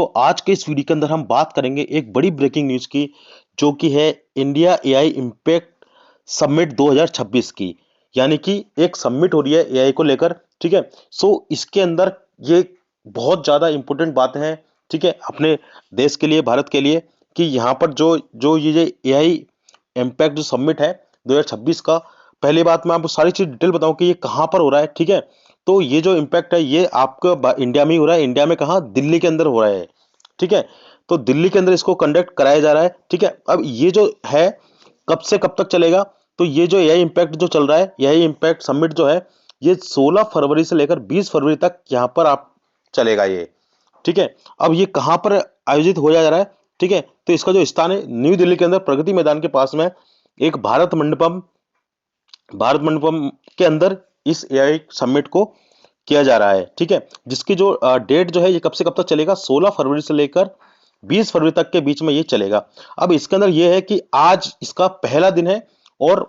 तो आज के इस वीडियो के अंदर हम बात करेंगे एक बड़ी ब्रेकिंग न्यूज की, जो कि है इंडिया एआई इम्पैक्ट समिट 2026 की। यानी कि एक समिट हो रही है एआई को लेकर। ठीक है। इसके अंदर ये बहुत ज्यादा इंपॉर्टेंट बातें हैं। ठीक है, अपने देश के लिए, भारत के लिए, कि यहाँ पर जो जो ये एआई इम्पैक्ट जो समिट है 2026 का, पहली बात मैं आपको सारी चीज डिटेल बताऊं कि ये कहाँ पर हो रहा है। ठीक है। तो ये जो इम्पैक्ट है ये आपका इंडिया में ही हो रहा है। इंडिया में कहाँ? दिल्ली के अंदर हो रहा है। ठीक है। तो दिल्ली के अंदर इसको कंडक्ट कराया जा रहा है। ठीक है। अब ये जो है कब से कब तक चलेगा? तो ये जो एआई इम्पैक्ट जो चल रहा है, एआई इम्पैक्ट समिट जो है, ये 16 फरवरी से लेकर 20 फरवरी तक यहाँ पर आप चलेगा ये। ठीक है। अब ये कहाँ पर आयोजित हो जा रहा है? ठीक है। तो इसका जो स्थान है न्यू दिल्ली के अंदर प्रगति मैदान के पास में एक भारत मंडपम के अंदर इस एआई समिट को किया जा रहा है। ठीक है। जिसकी जो डेट जो है ये कब से कब तक चलेगा? 16 फरवरी से लेकर 20 फरवरी तक के बीच में ये चलेगा। अब इसके अंदर ये है कि आज इसका पहला दिन है और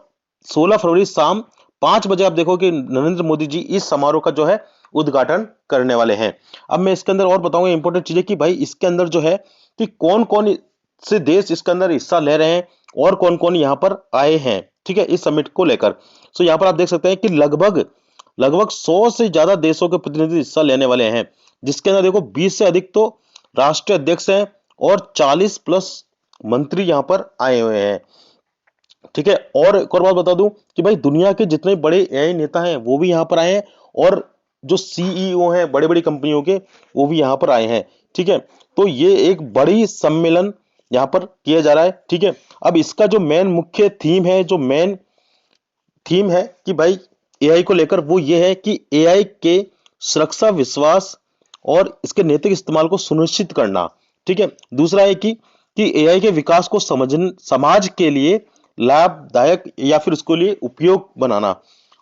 16 फरवरी शाम 5 बजे आप देखो कि नरेंद्र मोदी जी इस समारोह का जो है उद्घाटन करने वाले हैं। अब मैं इसके अंदर और बताऊंगा इंपॉर्टेंट चीजें कि भाई इसके अंदर जो है कि कौन कौन से देश इसके अंदर हिस्सा ले रहे हैं और कौन कौन यहाँ पर आए हैं। ठीक है, इस समिट को लेकर। यहाँ पर आप देख सकते हैं कि लगभग लगभग 100 से ज्यादा देशों के प्रतिनिधि हिस्सा लेने वाले हैं, जिसके अंदर देखो 20 से अधिक तो राष्ट्रीय अध्यक्ष हैं और 40 प्लस मंत्री यहाँ पर आए हुए हैं। ठीक है। और एक और बात बता दूं कि भाई दुनिया के जितने बड़े एआई नेता हैं वो भी यहाँ पर आए हैं और जो सीईओ हैं बड़ी बड़ी कंपनियों के, वो भी यहाँ पर आए हैं। ठीक है। तो ये एक बड़ी सम्मेलन यहाँ पर किया जा रहा है। ठीक है। अब इसका जो मेन मुख्य थीम है, जो मेन थीम है कि भाई एआई को लेकर, वो ये है कि एआई के सुरक्षा, विश्वास और इसके नैतिक इस्तेमाल को सुनिश्चित करना। ठीक है। दूसरा है कि एआई के विकास को समाज के लिए लाभदायक या फिर उसके लिए उपयोग बनाना।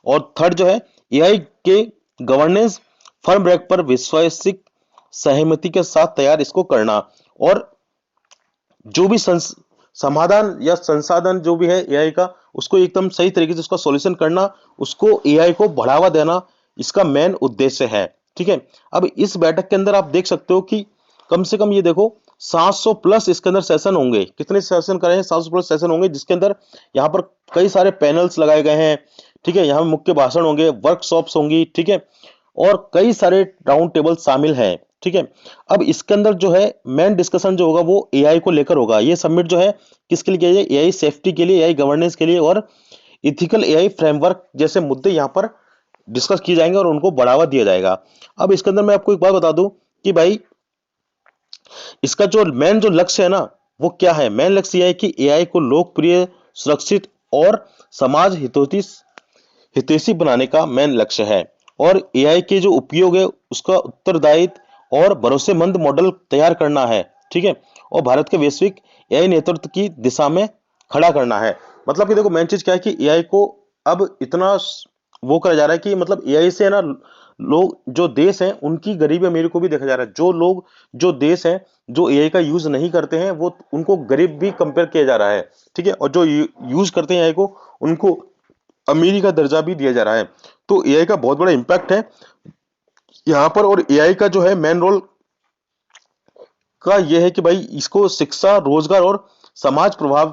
और थर्ड जो है एआई के गवर्नेंस फ्रेमवर्क पर विश्वसनीय सहमति के साथ तैयार इसको करना। और जो भी समाधान या संसाधन जो भी है एआई का, उसको एकदम सही तरीके से उसका सॉल्यूशन करना, उसको एआई को बढ़ावा देना, इसका मेन उद्देश्य है। ठीक है। अब इस बैठक के अंदर आप देख सकते हो कि कम से कम ये देखो 700 प्लस इसके अंदर सेशन होंगे। कितने सेशन करें? 700 प्लस सेशन होंगे, जिसके अंदर यहाँ पर कई सारे पैनल्स लगाए गए हैं। ठीक है। यहाँ मुख्य भाषण होंगे, वर्कशॉप्स होंगी। ठीक है। और कई सारे राउंड टेबल शामिल हैं। ठीक है। अब इसके अंदर जो है मेन डिस्कशन जो होगा वो एआई को लेकर होगा। ये समिट जो है किसके लिए किया जाए? एआई सेफ्टी के लिए, एआई गवर्नेंस के लिए और इथिकल एआई फ्रेमवर्क जैसे मुद्दे यहाँ पर डिस्कस किए जाएंगे और उनको बढ़ावा दिया जाएगा। अब इसके अंदर मैं आपको एक बात बता दूं कि भाई इसका जो मेन जो लक्ष्य है ना, वो क्या है? मेन लक्ष्य यह है कि एआई को लोकप्रिय, सुरक्षित और समाज हितैषी बनाने का मेन लक्ष्य है। और एआई के जो उपयोग है उसका उत्तरदायित्व और भरोसेमंद मॉडल तैयार करना है। ठीक है। और भारत के वैश्विक एआई नेतृत्व की दिशा में खड़ा करना है। मतलब कि देखो मेन चीज क्या है कि एआई को अब इतना वो करा जा रहा है कि मतलब एआई से है ना, लोग जो देश हैं उनकी गरीबी अमीरी को भी देखा जा रहा है। जो देश हैं जो एआई का यूज नहीं करते हैं, वो उनको गरीब भी कंपेयर किया जा रहा है। ठीक है। और जो यूज करते हैं एआई को, उनको अमीरी का दर्जा भी दिया जा रहा है। तो एआई का बहुत बड़ा इंपैक्ट है यहाँ पर। और एआई का जो है मेन रोल का यह है कि भाई इसको शिक्षा, रोजगार और समाज प्रभाव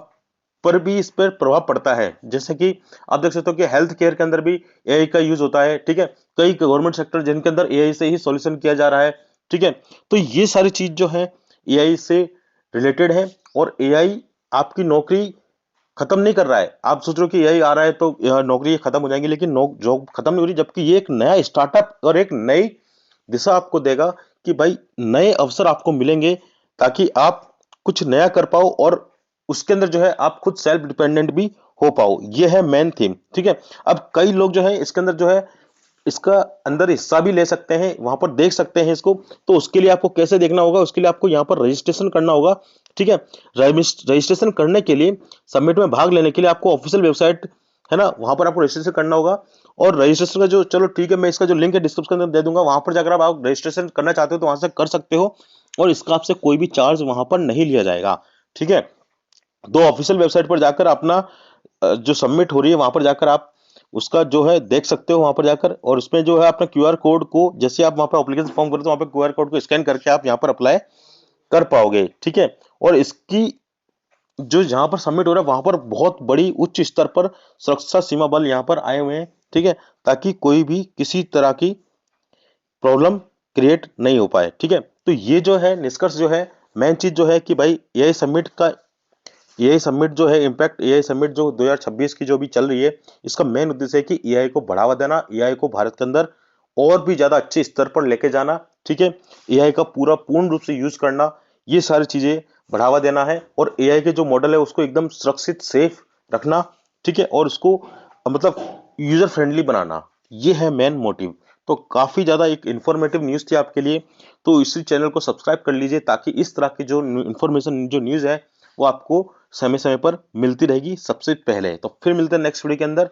पर भी, इस पर प्रभाव पड़ता है। जैसे कि आप देख सकते हो कि हेल्थ केयर के अंदर भी एआई का यूज होता है। ठीक है। कई गवर्नमेंट सेक्टर जिनके अंदर एआई से ही सॉल्यूशन किया जा रहा है। ठीक है। तो ये सारी चीज जो है एआई से रिलेटेड है। और एआई आपकी नौकरी खत्म नहीं कर रहा है। आप सोच रहे हो कि एआई आ रहा है तो नौकरी खत्म हो जाएंगी, लेकिन जॉब खत्म नहीं हो रही, जबकि ये एक नया स्टार्टअप और एक नई दिशा आपको देगा कि भाई नए अवसर आपको मिलेंगे, ताकि आप कुछ नया कर पाओ और उसके अंदर जो है आप खुद सेल्फ डिपेंडेंट भी हो पाओ। ये है मेन थीम। ठीक है। अब कई लोग जो है इसके अंदर जो है इसका अंदर हिस्सा भी ले सकते हैं, वहां पर देख सकते हैं इसको। तो उसके लिए आपको कैसे देखना होगा? उसके लिए आपको यहाँ पर रजिस्ट्रेशन करना होगा। ठीक है। रजिस्ट्रेशन करने के लिए, समिट में भाग लेने के लिए आपको ऑफिशियल वेबसाइट है ना, वहां पर आपको रजिस्ट्रेशन करना होगा। और रजिस्ट्रेशन का जो, चलो ठीक है, मैं इसका जो लिंक है डिस्क्रिप्शन में दे दूंगा, वहां पर जाकर आप रजिस्ट्रेशन करना चाहते हो तो वहां से कर सकते हो। और इसका आपसे कोई भी चार्ज वहां पर नहीं लिया जाएगा। ठीक है। दो ऑफिशियल वेबसाइट पर जाकर अपना जो सबमिट हो रही है वहां पर जाकर आप उसका जो है देख सकते हो वहां पर जाकर। और उसमें जो है अपना क्यूआर कोड को, जैसे आप वहां पर एप्लीकेशन फॉर्म करते हो, वहां पर क्यूआर कोड को स्कैन करके आप यहाँ पर अप्लाई कर पाओगे, ठीक है। और इसकी जो जहां पर सबमिट हो रहा है वहां पर बहुत बड़ी उच्च स्तर पर सुरक्षा सीमा बल यहाँ पर आए हुए हैं, ठीक है, ताकि कोई भी किसी तरह की प्रॉब्लम क्रिएट नहीं हो पाए, ठीक है। तो ये जो है निष्कर्ष जो है, मेन चीज जो है कि भाई एआई समिट का, एआई समिट जो है, इम्पैक्ट एआई समिट जो 2026 की जो भी चल रही है, इसका मेन उद्देश्य है कि एआई को बढ़ावा देना, एआई को भारत के अंदर और भी ज्यादा अच्छे स्तर पर लेके जाना, ठीक है। एआई का पूरा पूर्ण रूप से यूज करना, ये सारी चीजें बढ़ावा देना है, और एआई के जो मॉडल है उसको एकदम सुरक्षित सेफ रखना, ठीक है, और उसको मतलब यूजर फ्रेंडली बनाना, ये है मेन मोटिव। तो काफी ज्यादा एक इंफॉर्मेटिव न्यूज थी आपके लिए, तो इसी चैनल को सब्सक्राइब कर लीजिए ताकि इस तरह की जो इंफॉर्मेशन जो न्यूज है वो आपको समय समय पर मिलती रहेगी सबसे पहले। तो फिर मिलते हैं नेक्स्ट वीडियो के अंदर।